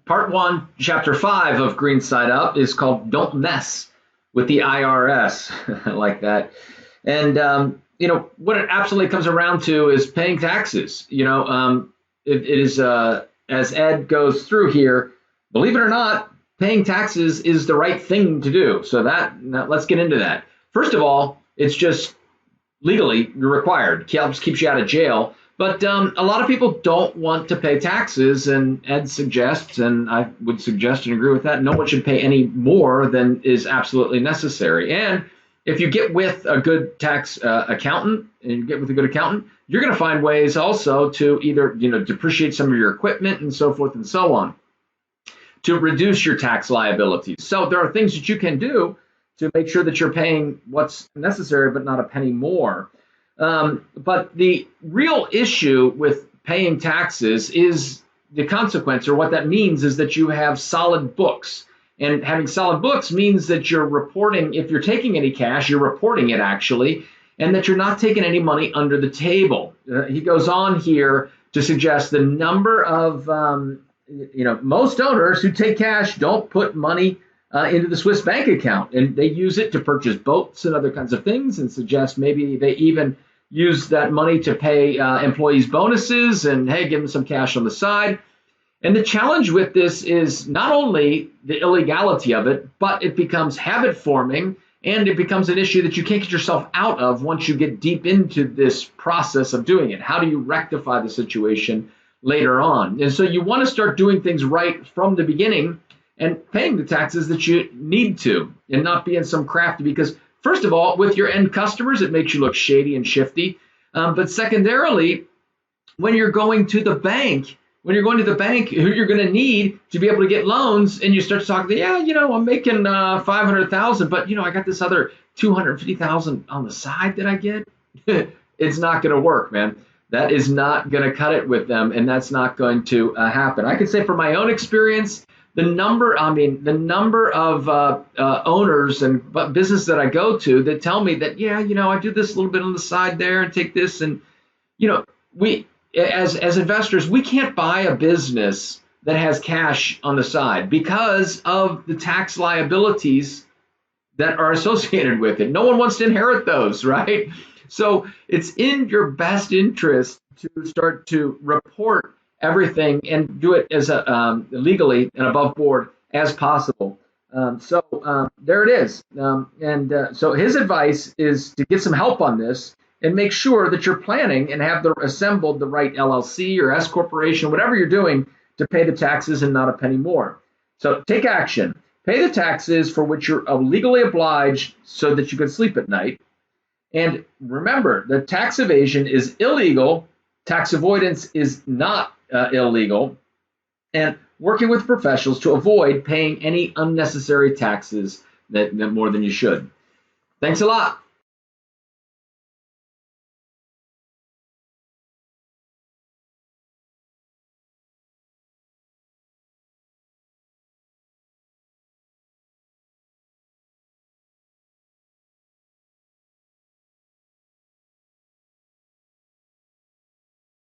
part one, chapter 5 of Green Side Up is called Don't Mess with the IRS. I like that. And, what it absolutely comes around to is paying taxes. It is, as Ed goes through here, believe it or not, paying taxes is the right thing to do. So now let's get into that. First of all, it's just legally required. Keeps you out of jail. But a lot of people don't want to pay taxes, and Ed suggests, and I would suggest and agree with that, no one should pay any more than is absolutely necessary. And if you get with a good tax accountant, and you get with a good accountant, you're going to find ways also to either depreciate some of your equipment and so forth and so on to reduce your tax liabilities. So there are things that you can do to make sure that you're paying what's necessary, but not a penny more. But the real issue with paying taxes is the consequence, or what that means is that you have solid books. And having solid books means that you're reporting, if you're taking any cash, you're reporting it actually, and that you're not taking any money under the table. He goes on here to suggest the number of, most owners who take cash don't put money into the Swiss bank account, and they use it to purchase boats and other kinds of things, and suggest maybe they even use that money to pay employees bonuses and, hey, give them some cash on the side. And the challenge with this is not only the illegality of it, but it becomes habit forming, and it becomes an issue that you can't get yourself out of once you get deep into this process of doing it. How do you rectify the situation later on? And so you want to start doing things right from the beginning and paying the taxes that you need to, and not being some crafty, because first of all, with your end customers, it makes you look shady and shifty. But secondarily, when you're going to the bank, who you're going to need to be able to get loans, and you start to talk, I'm making 500,000, but I got this other 250,000 on the side that I get. It's not going to work, man. That is not going to cut it with them, and that's not going to happen. I can say from my own experience, the number of owners and businesses that I go to that tell me that, I do this a little bit on the side there and take this. And, we, as investors, we can't buy a business that has cash on the side because of the tax liabilities that are associated with it. No one wants to inherit those, right? So it's in your best interest to start to report everything and do it as legally and above board as possible. So there it is. So his advice is to get some help on this and make sure that you're planning and have assembled the right LLC or S corporation, whatever you're doing, to pay the taxes and not a penny more. So take action. Pay the taxes for which you're legally obliged so that you can sleep at night. And remember that tax evasion is illegal. Tax avoidance is not illegal, and working with professionals to avoid paying any unnecessary taxes that more than you should. Thanks a lot.